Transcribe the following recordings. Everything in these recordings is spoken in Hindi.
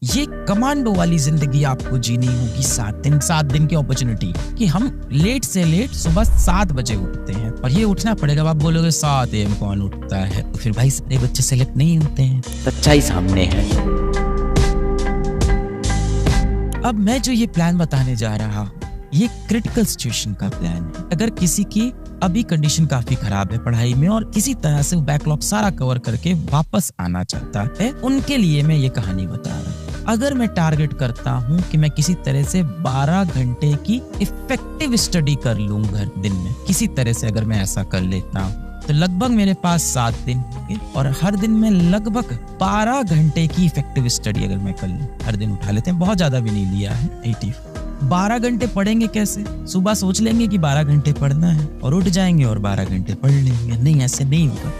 ये कमांडो वाली जिंदगी आपको जीनी होगी 7 दिन की अपॉर्चुनिटी कि हम लेट से लेट सुबह 7 बजे उठते हैं और ये उठना पड़ेगा। आप बोलोगे 7 AM कौन उठता है, तो फिर भाई सारे बच्चे सेलेक्ट नहीं होते हैं, सच्चाई सामने है। अब मैं जो ये प्लान बताने जा रहा हूँ ये क्रिटिकल सिचुएशन का प्लान है। अगर किसी की अभी कंडीशन काफी खराब है पढ़ाई में और किसी तरह से बैकलॉग सारा कवर करके वापस आना चाहता है, उनके लिए मैं ये कहानी बता रहा हूँ। अगर मैं टारगेट करता हूँ कि मैं किसी तरह से 12 घंटे की इफेक्टिव स्टडी कर लूँ घर दिन में, किसी तरह से अगर मैं ऐसा कर लेता हूँ तो लगभग मेरे पास 7 दिन होंगे और हर दिन में लगभग 12 घंटे की इफेक्टिव स्टडी अगर मैं कर लूँ, हर दिन उठा लेते हैं, बहुत ज्यादा भी नहीं लिया है 80। 12 घंटे पढ़ेंगे कैसे? सुबह सोच लेंगे कि 12 घंटे पढ़ना है और उठ जाएंगे और 12 घंटे पढ़ लेंगे। नहीं, ऐसे नहीं होगा।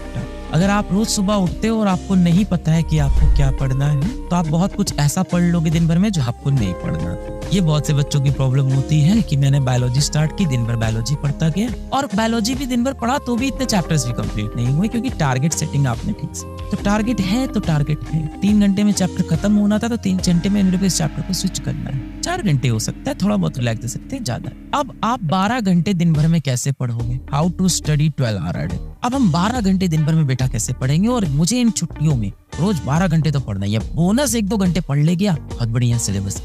अगर आप रोज सुबह उठते हो और आपको नहीं पता है कि आपको क्या पढ़ना है तो आप बहुत कुछ ऐसा पढ़ लोगे दिन भर में जो आपको नहीं पढ़ना। ये बहुत से बच्चों की प्रॉब्लम होती है कि मैंने बायोलॉजी स्टार्ट की, दिन भर बायोलॉजी पढ़ता गया और बायोलॉजी भी दिन भर पढ़ा तो भी इतने चैप्टर्स भी कंप्लीट नहीं हुए, क्योंकि टारगेट सेटिंग आपने ठीक से, तो टारगेट है तो टारगेट है। 3 घंटे में चैप्टर खत्म होना था तो 3 घंटे में मेरे को इस चैप्टर को स्विच करना है। 4 घंटे हो सकता है, थोड़ा बहुत रिलैक्स दे सकते हैं, ज्यादा। अब आप 12 घंटे दिन भर में कैसे पढ़ोगे? How to study 12 hour. अब हम 12 घंटे दिन भर में बेटा कैसे पढ़ेंगे? और मुझे इन छुट्टियों में रोज 12 घंटे तो पढ़ना ही है, बोनस 1-2 घंटे पढ़ ले गया, बहुत बढ़िया सिलेबस।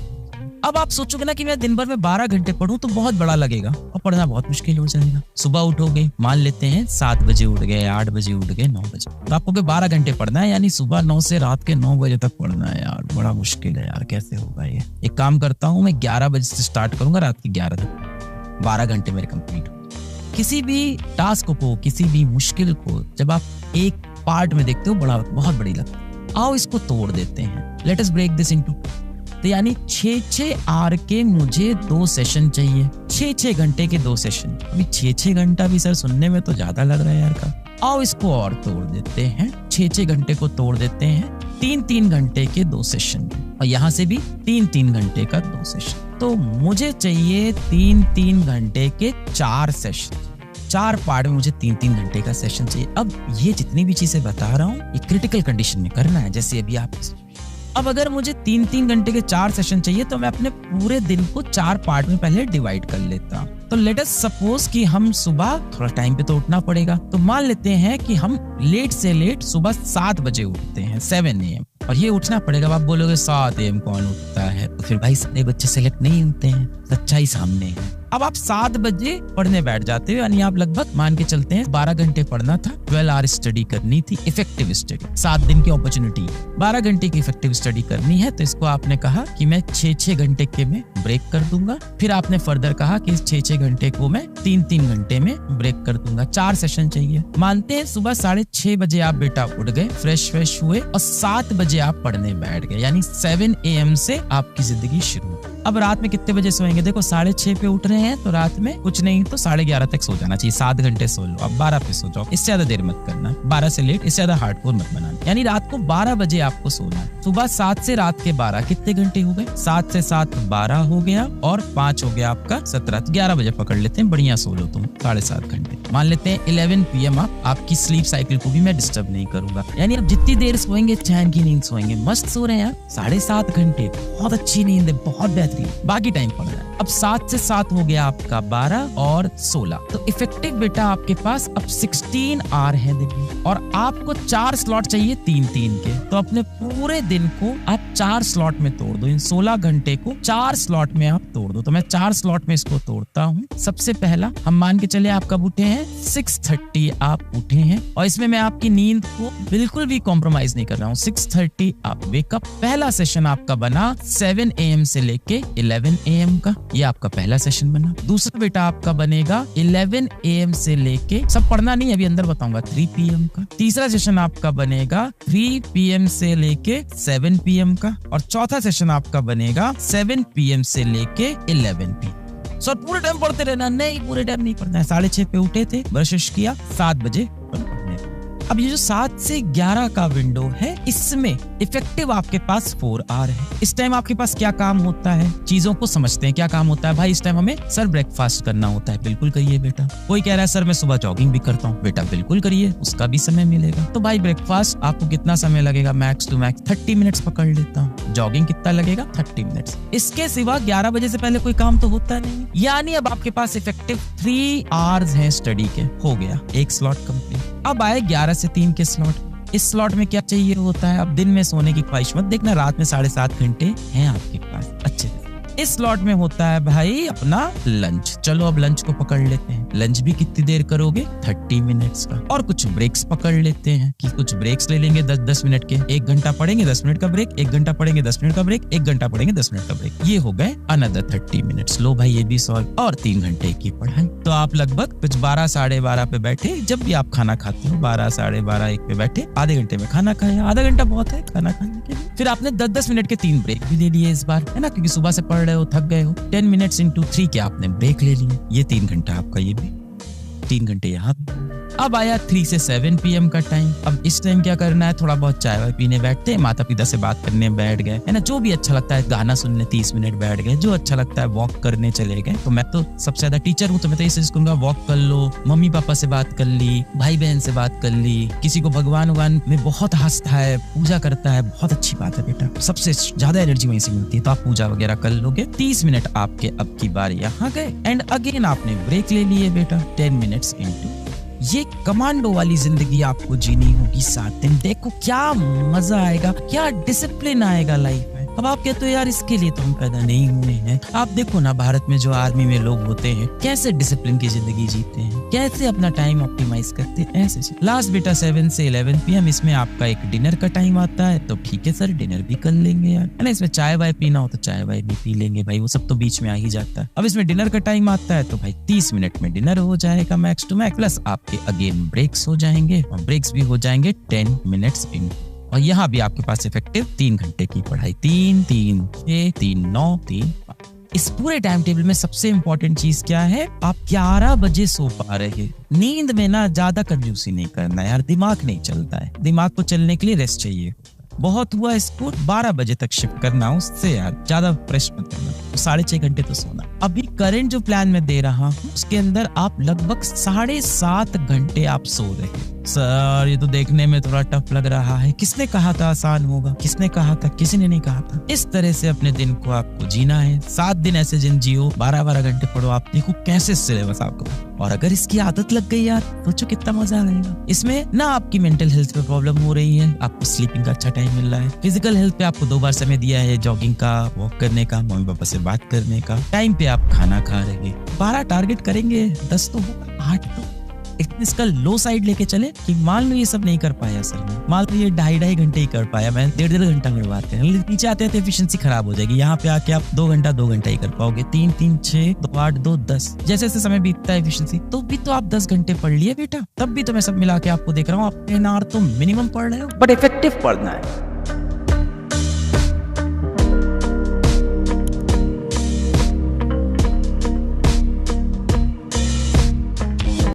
अब आप सोचोगे ना कि मैं दिन भर में 12 घंटे पढ़ूं तो बहुत बड़ा लगेगा और पढ़ना बहुत मुश्किल हो जाएगा। सुबह उठोगे, मान लेते हैं 7 बजे उठ गए, 8 बजे उठ गए, 9 बजे, तो आपको 12 घंटे पढ़ना है, यानी सुबह 9 से रात के 9 बजे तक पढ़ना है। यार बड़ा मुश्किल है यार, कैसे होगा ये? एक काम करता हूँ, मैं 11 बजे से स्टार्ट करूंगा, रात के 11 तक 12 घंटे मेरे कंप्लीट हो। किसी भी टास्क को, किसी भी मुश्किल को जब आप एक पार्ट में देखते हो बहुत बड़ी लगती है। आओ इसको तोड़ देते हैं, let us break this into, तो यानी 6-6 आवर के मुझे 2 सेशन चाहिए, 6-6 घंटे के 2 सेशन। अभी 6-6 घंटा भी सर सुनने में तो ज्यादा लग रहा है यार का। आओ इसको और तोड़ देते हैं, 6-6 घंटे को तोड़ देते हैं 3-3 घंटे के 2 सेशन और यहाँ से भी 3-3 घंटे का 2 सेशन। तो मुझे चाहिए 3-3 घंटे के 4 सेशन। 4 पार्ट में मुझे 3-3 घंटे का सेशन चाहिए। अब ये जितनी भी चीजें बता रहा हूँ ये क्रिटिकल कंडीशन में करना है, जैसे अभी आप। अब अगर मुझे 3-3 घंटे के 4 सेशन चाहिए तो मैं अपने पूरे दिन को 4 पार्ट में पहले डिवाइड कर लेता हूँ। तो लेट अस सपोज कि हम सुबह थोड़ा टाइम पे तो उठना पड़ेगा, तो मान लेते हैं कि हम लेट से लेट सुबह 7 बजे उठते हैं, 7 AM, और ये उठना पड़ेगा। आप बोलोगे 7 AM कौन उठता है, तो फिर भाई सारे बच्चे सेलेक्ट नहीं होते हैं, सच्चाई सामने है। अब आप 7 बजे पढ़ने बैठ जाते हो, यानी आप लगभग मान के चलते हैं 12 घंटे पढ़ना था, 12 आवर स्टडी करनी थी, इफेक्टिव स्टडी, 7 दिन की अपॉर्चुनिटी, 12 घंटे की इफेक्टिव स्टडी करनी है। तो इसको आपने कहा कि मैं 6-6 घंटे के में ब्रेक कर दूंगा। फिर आपने फर्दर कहा कि इस 6-6 घंटे को मैं 3-3 घंटे में ब्रेक कर दूंगा। 4 सेशन चाहिए। मानते हैं सुबह 6:30 बजे आप बेटा उठ गए, फ्रेश हुए और 7 बजे आप पढ़ने बैठ गए, यानी 7 AM से आपकी जिंदगी शुरू। अब रात में कितने बजे सोएंगे? देखो 6:30 पे उठ रहे हैं तो रात में कुछ नहीं तो 11:30 तक सो जाना चाहिए, 7 घंटे सो लो। अब 12 पे सो जाओ, इससे ज्यादा देर मत करना, 12 से लेट, इससे ज्यादा हार्डकोर मत बनाना। यानी रात को 12 बजे आपको सोना है। सुबह 7 से रात के 12 कितने घंटे हो गए? 7 से 7 12 हो गया और 5 हो गया आपका 17, 11 बजे पकड़ लेते हैं, बढ़िया सो लो तुम 7.5 घंटे। मान लेते हैं 11 PM आपकी स्लीप साइकिल को भी मैं डिस्टर्ब नहीं करूंगा, यानी अब जितनी देर सोएंगे चैन की नींद सोएंगे, मस्त सो रहे हैं यार, 7.5 घंटे, बहुत अच्छी नींद है, बहुत बेहतरीन। बाकी टाइम पड़ रहा है। अब 7 से 7 हो गया आपका 12 और 16, तो इफेक्टिव बेटा आपके पास अब 16 आवर है दिन में, और आपको 4 स्लॉट चाहिए 3-3 के, तो अपने पूरे दिन को आप 4 स्लॉट में तोड़ दो। इन 16 घंटे को 4 स्लॉट में आप तोड़ दो। तो मैं 4 स्लॉट में इसको तोड़ता हूँ। सबसे पहला हम मान के चले आप कब उठे हैं? 6:30 आप उठे हैं, और इसमें मैं आपकी नींद को बिल्कुल भी कॉम्प्रोमाइज नहीं कर रहा हूँ। 6:30 आप वेकअप। पहला सेशन आपका बना 7 AM से लेके 11 AM का, ये आपका पहला सेशन बना। दूसरा बेटा आपका बनेगा 11 AM से लेके, सब पढ़ना नहीं अभी अंदर बताऊंगा, 3 PM का। तीसरा सेशन आपका बनेगा 3 PM से लेके 7 PM का, और चौथा सेशन आपका बनेगा 7 PM से लेके 11 PM। सर पूरे टाइम पढ़ते रहना? नहीं, पूरे टाइम नहीं पढ़ना है। 6:30 पे उठे थे, ब्रश किया, 7 बजे अब ये जो 7 से 11 का विंडो है, इसमें इफेक्टिव आपके पास 4 आवर है। इस टाइम आपके पास क्या काम होता है, चीजों को समझते हैं। क्या काम होता है भाई इस टाइम? हमें सर ब्रेकफास्ट करना होता है, बिल्कुल करिए बेटा। कोई कह रहा है सर मैं सुबह जॉगिंग भी करता हूँ, बेटा बिल्कुल करिए, उसका भी समय मिलेगा। तो भाई ब्रेकफास्ट आपको कितना समय लगेगा? मैक्स टू मैक्स 30 मिनट्स पकड़ लेता हूँ। जॉगिंग कितना लगेगा? 30 मिनट्स। इसके सिवा 11 बजे से पहले कोई काम तो होता नहीं, यानी अब आपके पास इफेक्टिव 3 आवर्स हैं स्टडी के। हो गया एक स्लॉट कंप्लीट। अब आए 11 से 3 के स्लॉट। इस स्लॉट में क्या चाहिए होता है? अब दिन में सोने की ख्वाहिश मत देखना, रात में 7.5 घंटे हैं आपके पास अच्छे से। इस स्लॉट में होता है भाई अपना लंच। चलो अब लंच को पकड़ लेते हैं। लंच भी कितनी देर करोगे? 30 मिनट्स का। और कुछ ब्रेक्स पकड़ लेते हैं कि कुछ ब्रेक्स ले लेंगे 10-10 मिनट के। 1 घंटा पढ़ेंगे 10 मिनट का ब्रेक, 1 घंटा पढ़ेंगे 10 मिनट का ब्रेक, 1 घंटा पढ़ेंगे 10 मिनट का ब्रेक। ये हो गए अनदर 30 मिनट्स। लो भाई ये भी सॉल्व। और 3 घंटे की पढ़ाई। तो आप लगभग कुछ 12 साढ़े 12 पे बैठे। जब भी आप खाना खाते हो 12 साढ़े 12 1 पे बैठे, आधे घंटे में खाना खाया। आधा घंटा बहुत है खाना खाने के लिए। फिर आपने 10-10 मिनट के 3 ब्रेक भी ले लिए इस बार, है ना, क्योंकि सुबह से पढ़ रहे हो, थक गए हो। 10 मिनट्स इंटू 3 के आपने ब्रेक ले लिए। ये 3 घंटा आपका, ये भी 3 घंटे यहाँ। अब आया 3 से 7 PM का टाइम। अब इस टाइम क्या करना है? थोड़ा बहुत चाय वाय पीने बैठते हैं, माता पिता से बात करने बैठ गए, है ना, जो भी अच्छा लगता है, गाना सुनने 30 मिनट बैठ गए, जो अच्छा लगता है वॉक करने चले गए। तो मैं तो सबसे ज्यादा टीचर हूँ, तो मैं तो इसे कहूंगा वॉक कर लो, मम्मी पापा से बात कर ली, भाई बहन से बात कर ली। किसी को भगवान वगवान में बहुत हंसता है, पूजा करता है, बहुत अच्छी बात है बेटा, सबसे ज्यादा एनर्जी वहीं से मिलती है, तो आप पूजा वगैरह कर लोगे। 30 मिनट आपके अब की बार यहाँ गए एंड अगेन आपने ब्रेक ले लिए बेटा। 10 मिनट्स इंटू। ये कमांडो वाली जिंदगी आपको जीनी होगी 7 दिन। देखो क्या मजा आएगा, क्या डिसिप्लिन आएगा लाइफ में। अब आप कहते हो यार इसके लिए तो हम पैदा नहीं हुए हैं। आप देखो ना भारत में जो आर्मी में लोग होते हैं कैसे डिसिप्लिन की जिंदगी जीते हैं, कैसे अपना टाइम ऑप्टिमाइज करते हैं, ऐसे। लास्ट बेटा 7 से 11 PM इसमें आपका एक डिनर का टाइम आता है। तो ठीक है सर डिनर भी कर लेंगे यार, है ना। इसमें चाय वाय पीना हो तो चाय वाय भी पी लेंगे भाई, वो सब तो बीच में आ ही जाता है। अब इसमें डिनर का टाइम आता है तो भाई 30 मिनट में डिनर हो जाएगा मैक्स टू मैक्स, प्लस आपके अगेन ब्रेक्स हो जाएंगे और ब्रेक्स भी हो जाएंगे 10 मिनट्स इन। और यहाँ भी आपके पास इफेक्टिव 3 घंटे की पढ़ाई। 3, 3, 6, 3, 9, 3। इस पूरे टाइम टेबल में सबसे इंपॉर्टेंट चीज क्या है? आप 11 बजे सो पा रहे। नींद में ना ज्यादा कंजूसी नहीं करना यार, दिमाग नहीं चलता है। दिमाग को चलने के लिए रेस्ट चाहिए। बहुत हुआ इसको 12 बजे तक शिफ्ट करना, उससे यार ज्यादा फ्रेश मत करना। तो 6.5 घंटे तो सोना। अभी करंट जो प्लान में दे रहा हूँ उसके अंदर आप लगभग 7.5 घंटे आप सो रहे। सर ये तो देखने में थोड़ा टफ लग रहा है। किसने कहा था आसान होगा? किसने कहा था? किसी ने नहीं कहा था। इस तरह से अपने दिन को आपको जीना है। 7 दिन ऐसे दिन जियो, 12-12 घंटे पढ़ो। आप देखो कैसे सिलेबस आपको। और अगर इसकी आदत लग गई यार, सोचो कितना मजा आएगा। इसमें ना आपकी मेंटल हेल्थ पे प्रॉब्लम हो रही है, आपको स्लीपिंग का अच्छा टाइम मिल रहा है, फिजिकल हेल्थ पे आपको 2 बार समय दिया है, जॉगिंग का, वॉक करने का, मम्मी पापा से बात करने का, टाइम पे आप खाना खा रहे। 12 टारगेट करेंगे, 10 तो होगा, 8 तो। इसका लो साइड लेके चले कि मान लो ये सब नहीं कर पाया सर ने, मान लो ये 2.5 घंटे ही कर पाया, मैं 1.5 घंटा करवाते हैं, नीचे आते हैं तो एफिशिएंसी खराब हो जाएगी। यहाँ पे आके आप 2 घंटा ही कर पाओगे। 3, 3, 6, 2, 8, 2, 10 जैसे जैसे समय बीतता है एफिशिएंसी, तो भी तो आप 10 घंटे पढ़ लिए बेटा। तब भी तो मैं सब मिला के आपको देख रहा हूँ, आप 10 आवर तो मिनिमम पढ़ रहे हो, बट इफेक्टिव पढ़ना है।